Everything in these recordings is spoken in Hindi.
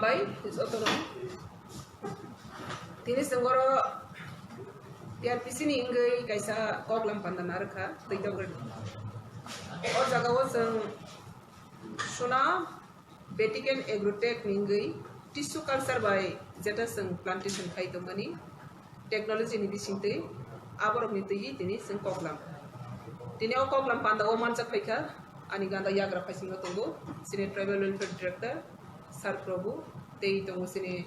Hambai is autonom. Tini senggoro tiar pisini ingai kaisa koglam pandanarka teidagur. Or jagawo seng suna Vatican agrotech ingai tissue culture by jeta seng plantation khai tomani technology ni bisinte aborok ni tei tini seng koglam. Tini o koglam panda o mancha khaika ani ganda yagra phasingo tongo sini tribal welfare director Sir Prabhu tei tongo sini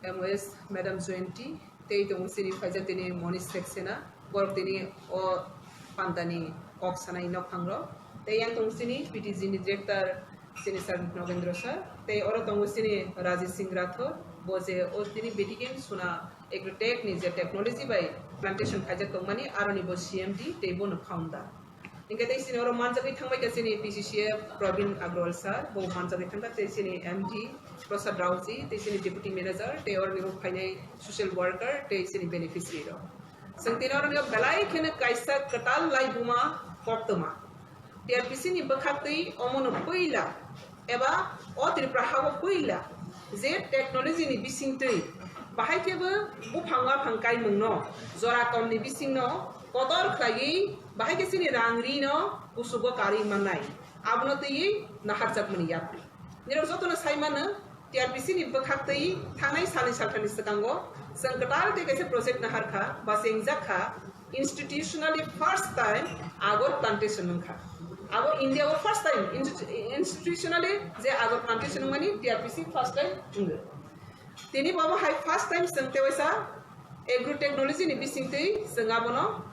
MOS Madam Jointi tei tongo sini phaja tini Monish Saxena borok tini o pandani kok sana inok phangro tei yang tongo sini PTG ni director sini Sir Novendra Sir tei oro tongo sini Rajesh Singh Rathore boje o tini Vatican suna agrotech ni je technology by plantation phaja tongmani aroni bo CMD tei bo no founder. Ingka tei sini orang manja kita thangbai ke sini PCCF Pravin Agrawal sir, bo manja kita thangka tei sini MD Prasad Rauji, tei sini Deputy Manager, tei orang ni finai social worker, tei sini beneficiary ro. Sengtina orang ni belai kena kaisa ketal lai buma koktema. Tiar pisini bekhak tei omono puila, eba o tiri prahawa puila. Je teknologi ni bising tei, bahai keba bu phangwa phangkai mungno, zora kom ni bising no. Kotor klagi bahai ke sini rangri no usugo kari manai abno tei nahar jak mani yapri niro joto na saimana tiar pisini bekhak tei thanai sali salthani sakango sangkatal te kaise project nahar kha ba sengjak kha institutionally first time agor plantation kha abo India or first time institutionally je agor plantation mani tiar pisi first time tini baba hai first time sangte waisa agro technology ni bisingtei sangabono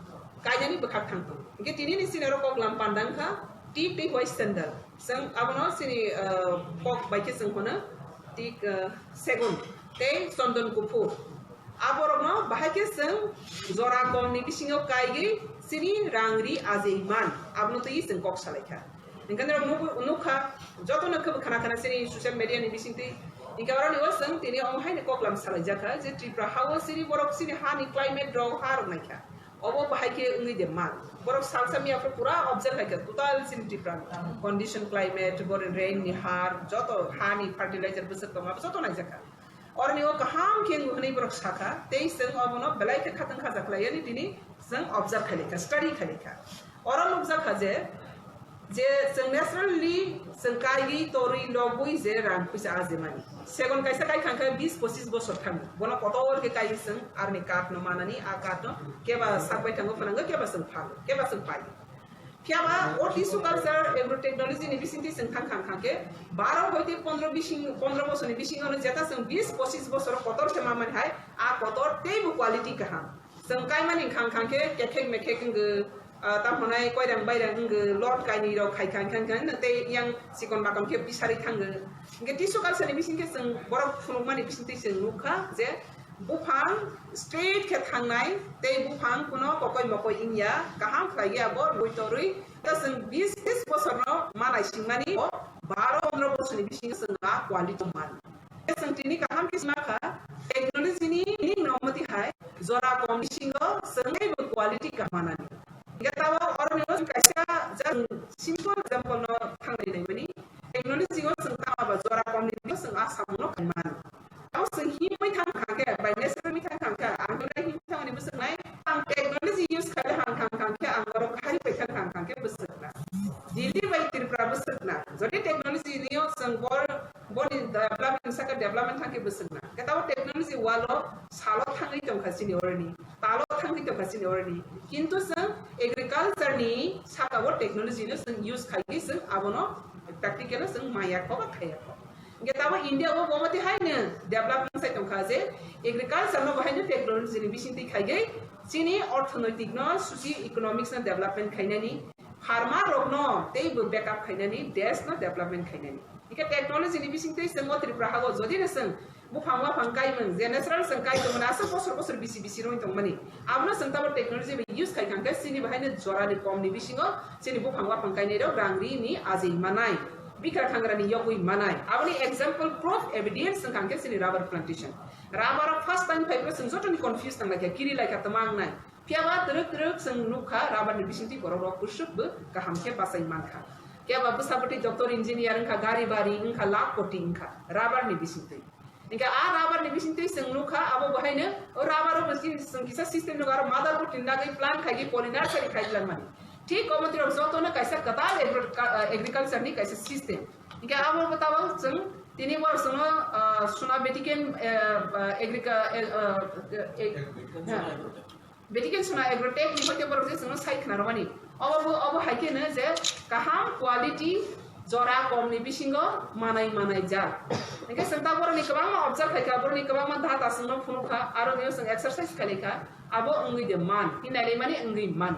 kaijani bekhak thangto ge tini ni sinero kok lam pandang kha tip tei hoi standard sang abono sini kok baike sang hona tik segon tei sondon kupu aborogno bahake sang zora kom ni bisingo kaigi sini rangri azeiman abno tei sang kok salaikha ningkanero nukha joto nakha khana khana sini social media ni bisingtei ingkawara ni wasang tini omhai ni kok lam salaijaka je tripra hawa sini borok sini hani climate draw har naikha obo bahai ke ngi de man borok salsa mi afro pura observe hai total sin different condition climate bor rain ni har joto hani fertilizer busat to ma joto nai jaka or ni o kaham ke nguni borok saka tei seng obono belai ke khatang kha jakla yani tini seng observe khali ka study khali ka or lok jaka je seng naturally seng kai tori logui je ran pisa azemani segon kaisa kai khangka 20-25 bosor thang bono kotor ke kai seng arni kat no manani a kat no keba sakbai thango phananga keba seng phang keba seng pai kyaba o tissue culture agro technology ni bisinti seng khang khang ke 12 hoite 15 bosor ni bising ono jeta seng 20-25 bosor kotor se maman hai a kotor tei bu quality ka seng kai mani khang khang ke kekheng mekheng ge tam honai koi rang bai rang ge lot kai ni ro khai khang khang te yang sikon bakam ke bisari thang ge tissue culture ni bising ke seng borok phunuk mani bising te seng nukha je bufang straight ke thangnai te bufang kuno kokoi mokoi ingya kaham khlai abo boitorui ta seng 20 bosor no manai singmani 12-15 bosor ni bising seng a quality man seng tini kaham kisma kha technology ni nomati hai zora kom bisingo seng quality ka manani gatawa or ni kaisa jang simple example no thangai nei mani technology go seng ta ba zora kom ni seng a samno kan aw seng hi mai thang khang ke by necessary mi thang khang ka ang lai hi thang ni busang nai ang technology use kha hang khang ke ang ro khai pe khang ke busang na dili bai tir pra busang na jodi technology ni yo seng bor in development saka development thang ke busang na gatawa technology walo salo thangai tong khasini orani talo thangai tong khasini orani kintu seng agriculture ni saka wo technology no seng use khai seng abono practical seng maya ko ba khaya ko getawa India wo bomati hai ne development sai tong khaje agriculture no bahai ne technology ni bisinti khai sini orthonoitic no socio economics na development khainani farmer rok no tei bo backup khainani desh no development khainani ike technology ni bisinti seng mo tripra hago jodi ne seng bu phangwa phangkai mang je natural seng kai to mana sa bosor bisi roi tong mani abno seng ta technology be use khai kangka sini bahai ne jora ni kom ni bisingo sini bu phangwa phangkai ne ro rangri ni azei manai bikar khangrani yogui manai abni example proof evidence seng kangke sini rubber plantation rubber first time 5% joto ni confused tang lagi kiri lai ka tamang nai piawa truk seng nukha rubber ni bisinti korok rok kusuk be kaham ke pasai mankha kya babu sabati doctor engineer ka gari bari inka lak koting ka rubber ni bisinti इनका राबर नि बिसिंग ते संग नुखा अब बहायनो राबर बसिं संकिसा सिस्टम नगार मादर को टिंदा गई प्लान खाई पॉलिनार सरी खाई प्लान मानी ठीक कमति जो ना कैसा कताल एग्रीकल्चर नि कैसा सिस्टम इनका अब बताओ संग तिनी बार संग सुना बेटिकेन बेटिकेन सुना एग्रोटेक नि होते पर जे संग साइक नारमानी अब हाइके न जे काहाम क्वालिटी जरा कमनि बिसिंगो मानाय जा इनके संता बरनि गोबां ऑब्जर्व खायखा बरनि गोबां धाता संग फुनुखा आरो नियो संग एक्सरसाइज खालेखा आबो अंगै दे मान हिनाले माने अंगै मान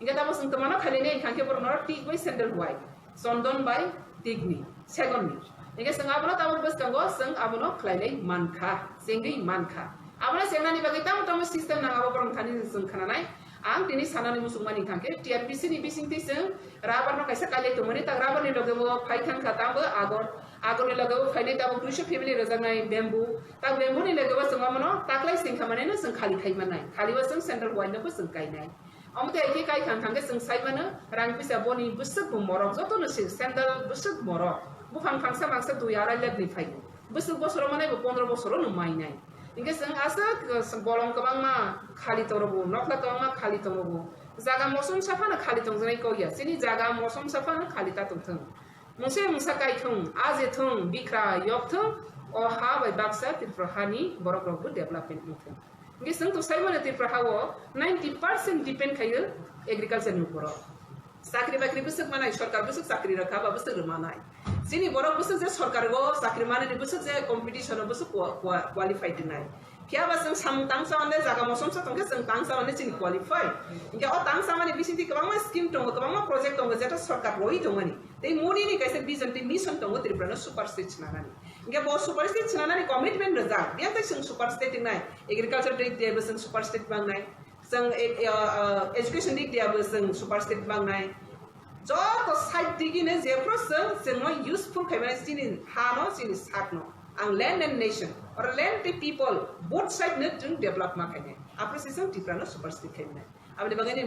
इनके दाबो संग तमाना खालेने इखांके बरनो टिक बाय सेंडल हुआय चंदन बाय टिकनि सेगननि इनके संग आबो ताबो बस कंगो संग आबो खलायले मानखा सेंगै मानखा आबो सेंनानि बागै ताम सिस्टम नागाबो बरन खानि जों खानानाय आं दिनै सानानि मुसुमानि खांके टीआरपीसी नि बिसिंति जों राबार न कैसा काले तो मने तक राबार नि लगेबो फाइथान खाताबो आगरनि लगेबो फाइने ताबो कृषि फेमिली रजानाय बेम्बू ता बेम्बू नि लगेबो जों मनो ताकलाय सिं खामाने न जों खालि खाइ मानाय खालिबो जों सेंट्रल वाइनबो जों गायनाय अमते एके काइ खांके जों साइ मानो रां पिसा बनि बुसुक मरक जतो न सेंडल बुसुक मरक बुफां फांसा मांसा दुयारा लेगनि फाइ बुसुक बसरो माने 15 बसरो न माइनाय इनके जों आसा बलम गोबां मा खालि तरबो नखला गोबां मा खालि तरबो जागा मौसम साफा न खालि तंजनाय कइया सिनि जागा मौसम साफा न खालि ता तंथों मुसे मुसा काइथों आजेथों बिख्रा यक्थों अ हा बाय बाक्सा त्रिपुरानि बरकरबो डेभलपमेन्ट मुथों इनके जों तो साइमने त्रिपुराहाव 90% डिपेंड खायो एग्रीकल्चर नि ऊपर साख्रि बाख्रि बुसुक मानाय सरकार बुसुक साख्रि रखा बा बुसुक मानाय जिनि बरक बुसुक जे सरकार गो साख्रि माने बुसुक जे कंपटीशन बुसुक क्वालिफाइड नाय क्या बस साम तांसा माने जागा मौसम सा तंगे जों तांसा माने जिनि क्वालिफाइ इनके अ तांसा माने बिसिंति गोबां स्कीम दङ गोबां प्रोजेक्ट दङ जेटा सरकार रइ दङनि ते मोनि नि कैसे विजन ते मिशन दङ त्रिपुरा सुपर स्टेट छनानानि इनके बो सुपर स्टेट छनानानि कमिटमेंट रजा बिया ते जों सुपर स्टेट नाय एग्रीकल्चर दे जों सुपर स्टेट बांनाय जों एजुकेशन दियाबो जों सुपर स्टेट बांनाय जो तो साइड दिगिने जेफ्रो जों यूजफुल खायबाय सिनि हानो सिनि साकनो आं लैंड एंड नेशन और land the people both side ने जों डेवलप मा खायने आप्रिसिएशन टिप्रानो सुपर स्टेट खायने आबे बगाने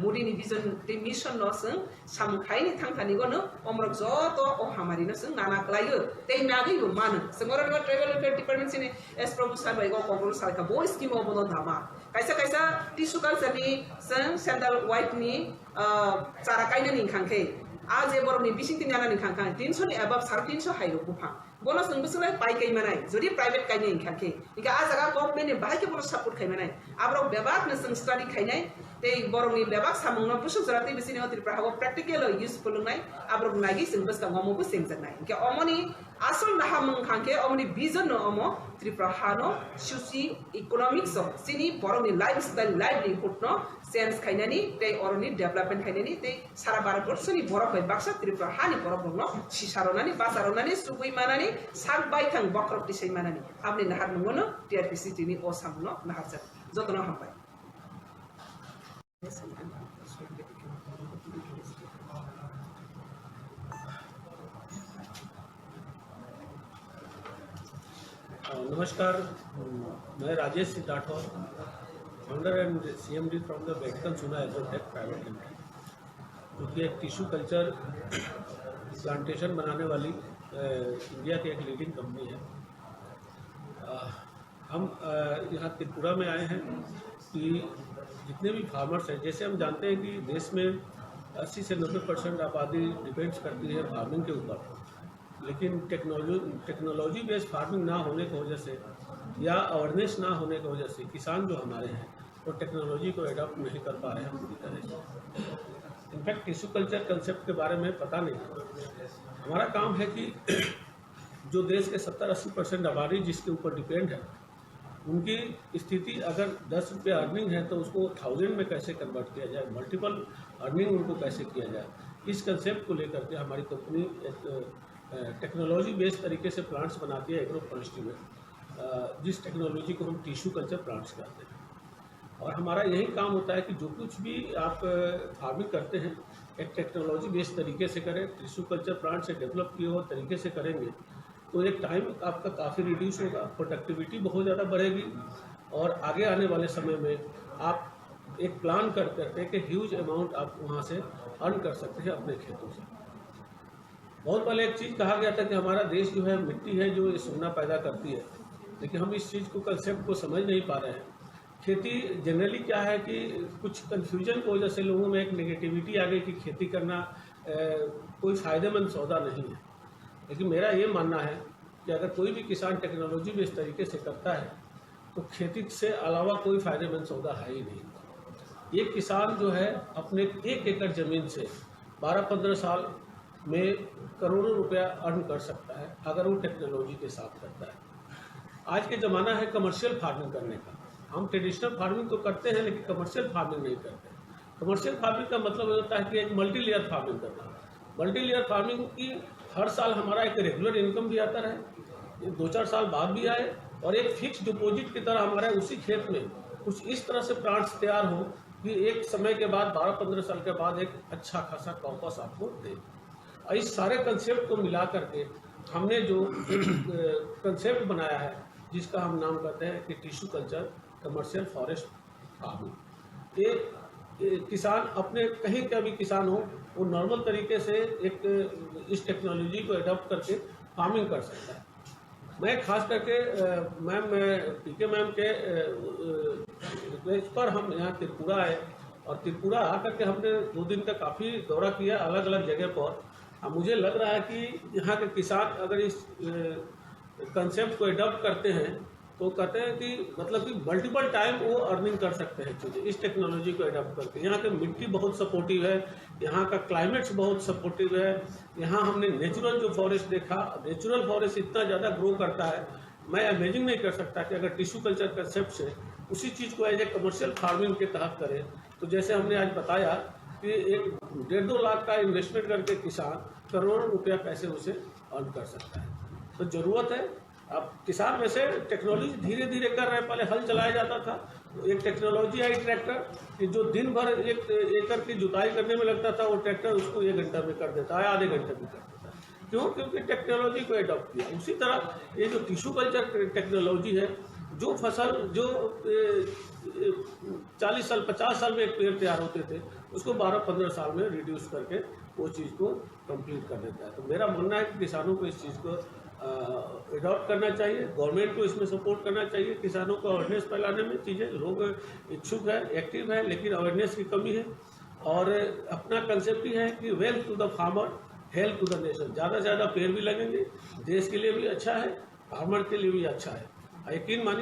मोदी नि विजन द मिशन नो जों सामखायनि थांथानि गनो अमरक जो तो ओ हामारि नो जों नाना क्लायो ते नागै बो मानो जोंर ट्राइबल वेलफेयर डिपार्टमेंट सिनि एस प्रभु सारबाय गो कंट्रोल सारका बो स्कीम अबनो धामा कैसा टिश्यू कल्चर नि जों सेंट्रल वाइट नि चारा कायनो नि खांखे आ जे बरनि बिसिंति नाना नि खांखा 300 नि अबव 350 हाइरो बुफा बोनो जों बिसले पाइ कै मानाय जदि प्राइवेट कायनि खांखे इका आ जगा गवर्नमेंट नि बाहायके बोनो सपोर्ट खाय मानाय आब्रो बेबाक न जों स्टडी खायनाय ते बरनि बेबाक सामंनो बुसु जराति बिसिनि त्रिपुरा हाव प्रेक्टिकल यूजफुल नाय आब्रो नागि जों बस गामो बो सेंजनाय इका अमनि आसल नाहा मं खांखे अमनि विजन न अमो त्रिपुरा हानो सुसि इकोनॉमिक्स सिनि बरनि लाइफस्टाइल लाइवलीहुड न सेंस खायनानि ते अरनि डेवलपमेंट खायनानि ते सारा भारतवर्षनि बरक बाय बाक्सा त्रिपुरा हानि बरक न सिसारनानि बाजारनानि सुगुइ मानानि साक बायथां बक्रब दिसै मानानि आबनि नाहार नंगोनो टीआरपीसी टिनि ओ सामनो नाहार जा जतन हामबाय नमस्कार, मैं Rajesh Rathore, founder and CMD from the बेटकन सुना एग्रोटेक प्राइवेट लिमिटेड, जो कि एक टिश्यू कल्चर प्लांटेशन बनाने वाली इंडिया की एक लीडिंग कंपनी है। हम यहाँ त्रिपुरा में आए हैं कि जितने भी फार्मर्स हैं, जैसे हम जानते हैं कि देश में 80 से 90% आबादी डिपेंड्स करती है फार्मिंग के ऊपर, लेकिन टेक्नोलॉजी बेस्ड फार्मिंग ना होने की वजह से या अवेयरनेस ना होने की वजह से किसान जो हमारे हैं वो टेक्नोलॉजी को एडॉप्ट नहीं कर पा रहे हैं पूरी तरह से। इनफैक्ट टिश्यू कल्चर कंसेप्ट के बारे में पता नहीं। हमारा काम है कि जो देश के 70-80% आबादी जिसके ऊपर डिपेंड है, उनकी स्थिति अगर 10 रुपये अर्निंग है तो उसको 1000 में कैसे कन्वर्ट किया जाए, मल्टीपल अर्निंग उनको कैसे किया जाए, इस कंसेप्ट को लेकर के हमारी कंपनी एक टेक्नोलॉजी बेस्ड तरीके से प्लांट्स बनाती है एग्रो फॉरेस्ट्री में, जिस टेक्नोलॉजी को हम टिश्यू कल्चर प्लांट्स कहते हैं। और हमारा यही काम होता है कि जो कुछ भी आप फार्मिंग करते हैं एक टेक्नोलॉजी बेस्ड तरीके से करें, टिश्यू कल्चर प्लांट से डेवलप किए हुए तरीके से करेंगे तो एक टाइम आपका काफ़ी रिड्यूस होगा, प्रोडक्टिविटी बहुत ज़्यादा बढ़ेगी और आगे आने वाले समय में आप एक प्लान कर करके कि ह्यूज अमाउंट आप वहाँ से अर्न कर सकते हैं अपने खेतों से। बहुत पहले एक चीज़ कहा गया था कि हमारा देश जो है मिट्टी है जो ये सोना पैदा करती है, लेकिन हम इस चीज़ को कंसेप्ट को समझ नहीं पा रहे हैं। खेती जनरली क्या है कि कुछ कन्फ्यूजन की वजह से लोगों में एक नेगेटिविटी आ गई कि खेती करना कोई फ़ायदेमंद सौदा नहीं है। लेकिन मेरा ये मानना है कि अगर कोई भी किसान टेक्नोलॉजी में इस तरीके से करता है तो खेती से अलावा कोई फ़ायदेमंद सौदा है ही नहीं। एक किसान जो है अपने 1 एकड़ ज़मीन से 12-15 साल में करोड़ों रुपया अर्न कर सकता है अगर वो टेक्नोलॉजी के साथ करता है। आज के ज़माना है कमर्शियल फार्मिंग करने का। हम ट्रेडिशनल फार्मिंग तो करते हैं लेकिन कमर्शियल फार्मिंग नहीं करते। कमर्शियल फार्मिंग का मतलब होता है कि एक मल्टी लेयर फार्मिंग करना। मल्टी लेयर फार्मिंग की हर साल हमारा एक रेगुलर इनकम भी आता रहे, 2-4 साल बाद भी आए, और एक फिक्स डिपॉजिट की तरह हमारे उसी खेत में कुछ इस तरह से प्लांट्स तैयार हो कि एक समय के बाद 12-15 साल के बाद एक अच्छा खासा कॉर्पस आपको दे। और इस सारे कंसेप्ट को मिला करके हमने जो कंसेप्ट बनाया है जिसका हम नाम करते हैं कि tissue culture commercial forest farming. ये किसान अपने कहीं का भी किसान हो वो नॉर्मल तरीके से एक इस टेक्नोलॉजी को अडॉप्ट करके फार्मिंग कर सकता है। मैं खास करके मैम पीके मैम के रिक्वेस्ट पर हम यहाँ त्रिपुरा आए, और त्रिपुरा आकर के हमने 2 दिन का काफ़ी दौरा किया अलग अलग जगह पर। अब मुझे लग रहा है कि यहाँ के किसान अगर इस कंसेप्ट को अडॉप्ट करते हैं तो कहते हैं कि मतलब कि मल्टीपल टाइम वो अर्निंग कर सकते हैं चीज़ें इस टेक्नोलॉजी को अडॉप्ट करके। यहाँ की मिट्टी बहुत सपोर्टिव है, यहाँ का क्लाइमेट्स बहुत सपोर्टिव है। यहाँ हमने नेचुरल जो फॉरेस्ट देखा, नेचुरल फॉरेस्ट इतना ज़्यादा ग्रो करता है, मैं इमेजिन नहीं कर सकता कि अगर टिश्यू कल्चर कंसेप्ट से उसी चीज़ को एज ए कमर्शियल फार्मिंग के तहत करें तो जैसे हमने आज बताया कि एक 1.5-2 लाख का इन्वेस्टमेंट करके किसान करोड़ों रुपया पैसे उसे अर्न कर सकता है। तो ज़रूरत है। अब किसान वैसे टेक्नोलॉजी धीरे धीरे कर रहे हैं। पहले हल चलाया जाता था, एक टेक्नोलॉजी आई ट्रैक्टर कि जो दिन भर 1 एकड़ की जुताई करने में लगता था वो ट्रैक्टर उसको 1 घंटा में कर देता है, आधे घंटे में कर देता है। क्यों? क्योंकि टेक्नोलॉजी को एडॉप्ट किया। उसी तरह ये जो टिश्यू कल्चर टेक्नोलॉजी है, जो फसल जो 40 साल 50 साल में एक पेड़ तैयार होते थे उसको 12-15 साल में रिड्यूस करके वो चीज़ को कंप्लीट कर देता है। तो मेरा मानना है कि किसानों को इस चीज़ को एडॉप्ट करना चाहिए, गवर्नमेंट को इसमें सपोर्ट करना चाहिए। किसानों को अवेयरनेस फैलाने में चीज़ें लोग इच्छुक है, एक्टिव है, लेकिन अवेयरनेस की कमी है। और अपना कंसेप्ट ही है कि wealth to the farmer, health to the nation. ज़्यादा से ज़्यादा पेड़ भी लगेंगे, देश के लिए भी अच्छा है, फार्मर के लिए भी अच्छा है। यकीन मानिए